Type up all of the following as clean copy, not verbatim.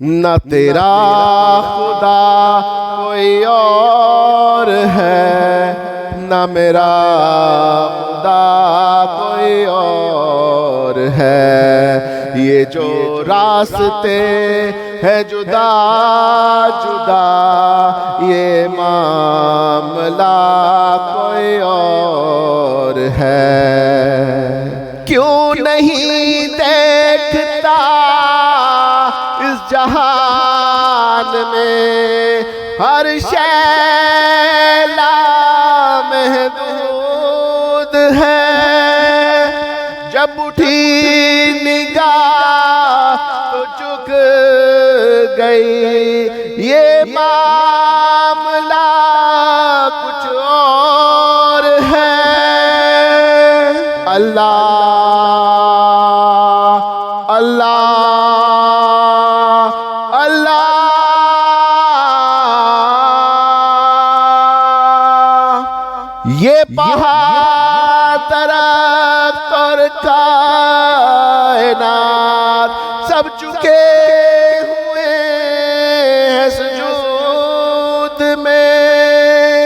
نہ تیرا خدا کوئی اور ہے، نہ میرا خدا کوئی اور ہے۔ یہ جو راستے ہے جدا جدا، یہ معاملہ کوئی اور ہے۔ کیوں نہیں دیکھتا اس جہان میں ہر شے لامحدود ہے؟ جب اٹھی نگاہ تو جھک گئی، یہ معاملہ کچھ اور ہے۔ اللہ اللہ اللہ، یہ پہاڑ درخت اور کائنات سب چکے ہوئے ہیں سجود میں،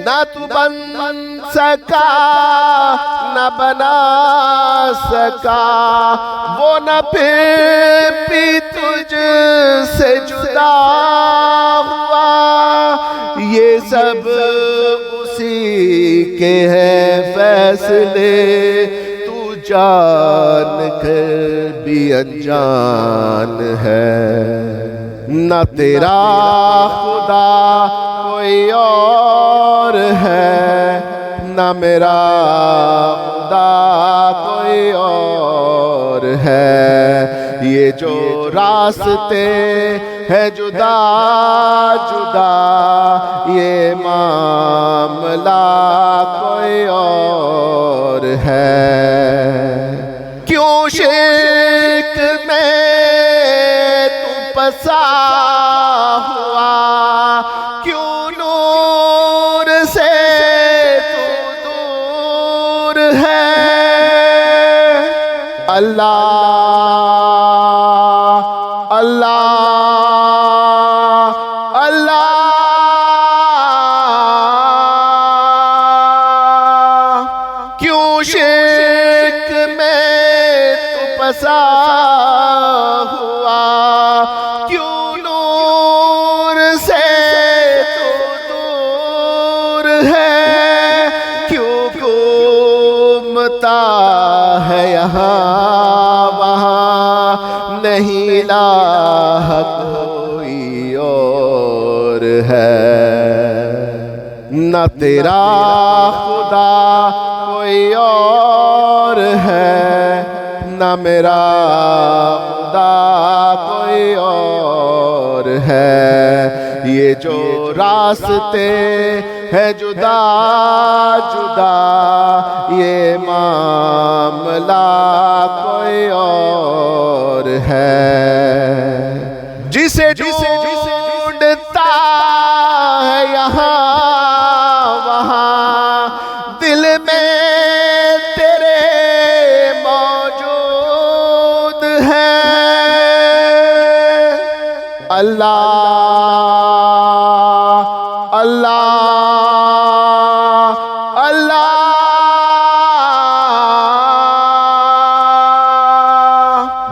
نہ تو بن سکا نہ بنا سکا، وہ نہ پھر بھی تجھ سے جدا ہوا۔ یہ سب اسی کے ہیں فیصلے، تو جان کر بھی انجان ہے۔ نہ تیرا خدا کوئی اور ہے، نہ میرا خدا کوئی اور ہے۔ یہ جو راستے ہے جدا جدا، یہ معاملہ کوئی اور ہے۔ کیوں شرک میں تو پسا ہوا، کیوں نور سے تو دور ہے؟ اللہ اللہ اللہ، کیوں شرک میں تو پسا ہوا، کیوں نور سے تو دور ہے؟ کیوں گھومتا ہے یہاں وہاں، نہیں الہ کوئی اور ہے۔ نہ تیرا خدا کوئی اور ہے، نہ میرا خدا کوئی اور ہے۔ یہ جو راستے ہے جدا جدا، یہ معاملہ کوئی اور ہے۔ جسے ڈھونڈتا ہے یہاں وہاں، دل میں تیرے موجود ہے۔ اللہ اللہ اللہ،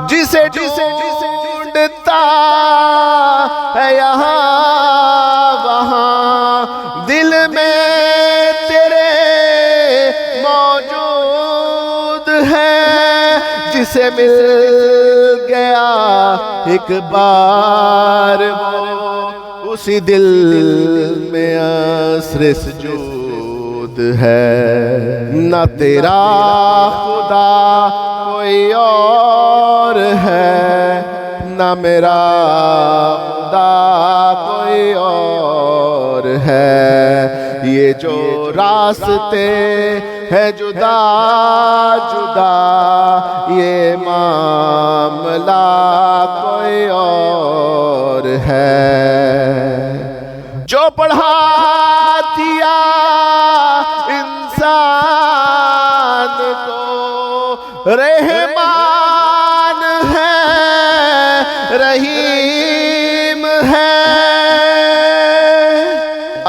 جسے ڈھونڈتا ہے یہاں وہاں، دل میں تیرے موجود ہے۔ جسے مل گیا ایک بار وہ، اسی دل میں عصر سجود ہے۔ نہ تیرا خدا کوئی اور ہے، نہ میرا خدا کوئی اور ہے۔ یہ جو راستے ہے جدا جدا، یہ معاملہ کوئی اور ہے۔ جو پڑھا دیا انسان کو رحمان ہے رحیم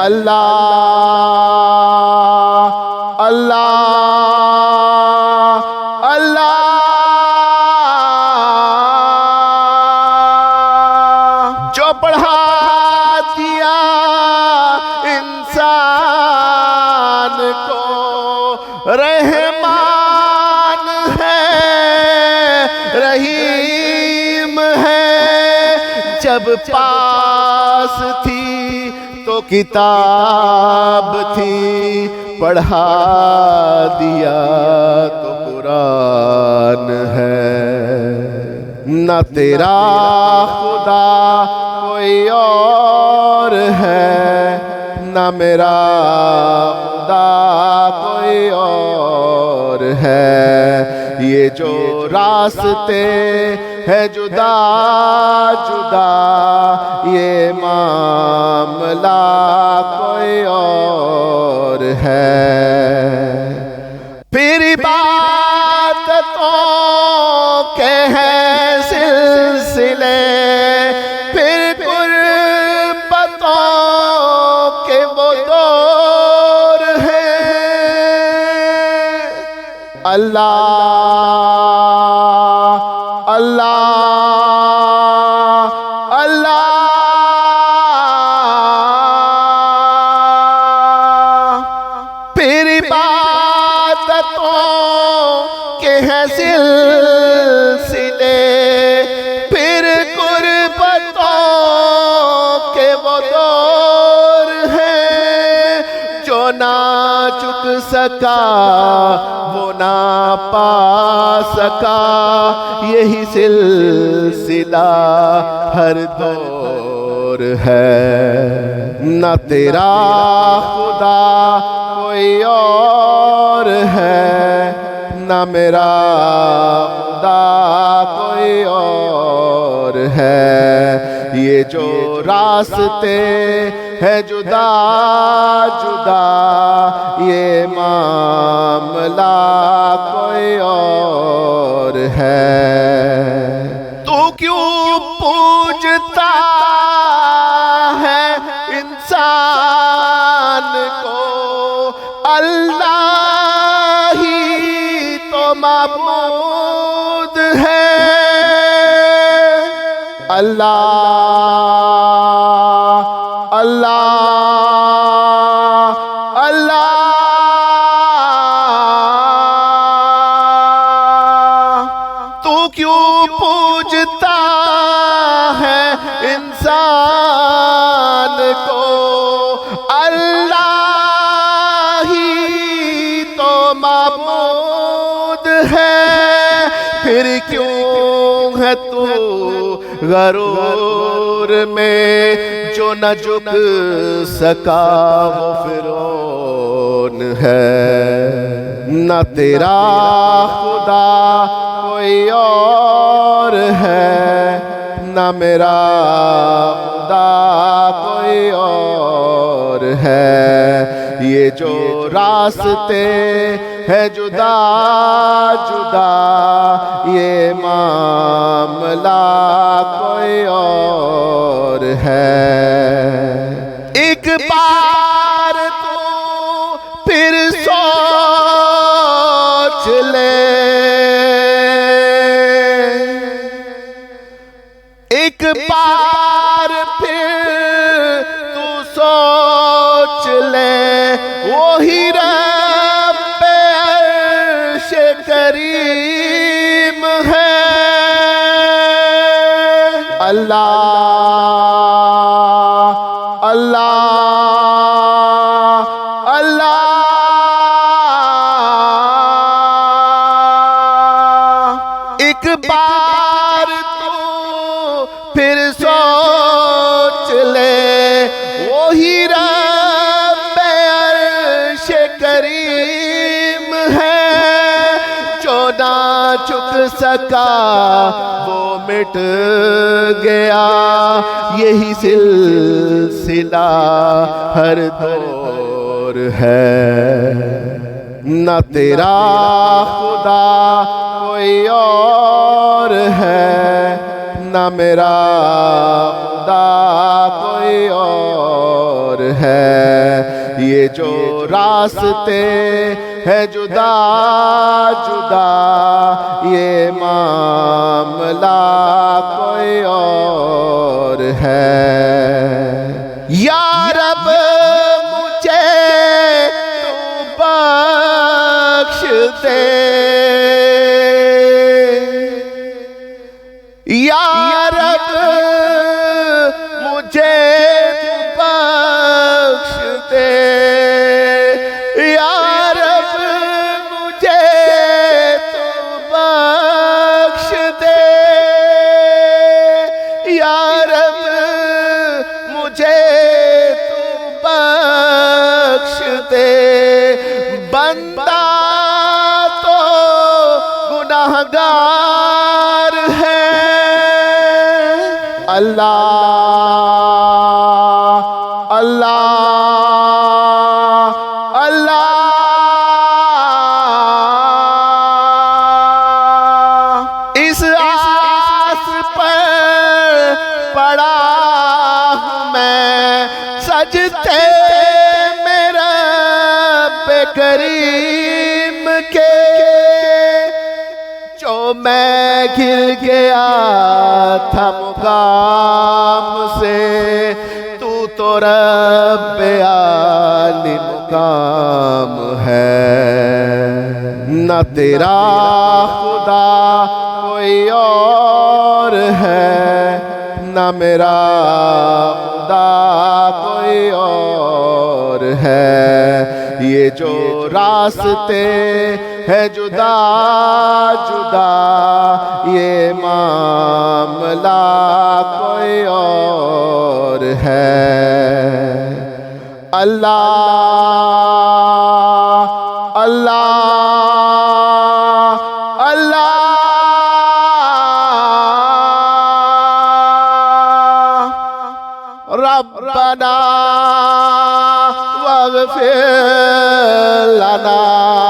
اللہ اللہ اللہ جو پڑھا دیا انسان کو رحمان ہے رحیم ہے جب پاس تھی تو کتاب تھی پڑھا دیا تو قرآن ہے نہ تیرا خدا کوئی اور ہے نہ میرا خدا کوئی اور ہے یہ جو راستے ہے جدا جدا یہ معاملہ کوئی اور ہے پھر عبادتوں کے ہیں سلسلے پھر قربتوں کے وہ دور ہیں اللہ اللہ اللہ پھر عبادتوں کے ہیں سلسلے پھر قربتوں کے وہ دور ہیں جو نہ چک سکا وہ نہ پا سکا یہی سلسلہ ہر دور ہے نہ تیرا خدا کوئی اور ہے نہ میرا خدا کوئی اور ہے یہ جو راستے ہے جدا جدا یہ معاملہ کوئی اور ہے تو کیوں پوجتا ہے انسان کو اللہ ہی تو معبود ہے اللہ اللہ اللہ تو کیوں پوجتا ہے انسان کو اللہ ہی تو معبود ہے پھر کیوں ہے تو غرور میں جو نہ جھک سکا وہ فرعون ہے نہ تیرا خدا کوئی اور ہے نہ میرا خدا کوئی اور ہے یہ جو راستے ہے جدا جدا یہ معاملہ کوئی اور ہے ایک بار تو پھر سوچ لے ایک بار پھر تو سوچ لے وہی رب عرش کریم ہے اللہ اللہ اللہ ایک بار تو پھر سوچ لے وہی رب عرش کریم ہے جو نہ چک سکا وہ مٹ گیا یہی سلسلہ ہر دور ہے نہ تیرا خدا کوئی اور ہے نہ میرا خدا کوئی اور ہے یہ جو راستے ہے جدا جدا یہ معاملہ کوئی اور ہے یا رب مجھے تو بخش دے یا رب مجھے تو بخش دے یا رب مجھے تو بخش دے یا رب مجھے تو بخش دے بندہ تو گناہگار ہے اللہ اللہ اللہ اس آس پر پڑا ہوں میں سجدے میں رب کریم کے جو میں گر گیا تھا مقام سے تو رب عالی مقام ہے نہ تیرا خدا کوئی اور ہے نہ میرا خدا کوئی اور ہے یہ جو راستے ہے جدا جدا یہ معاملہ کوئی اور ہے اللہ اللہ اللہ ربنا واغفر لنا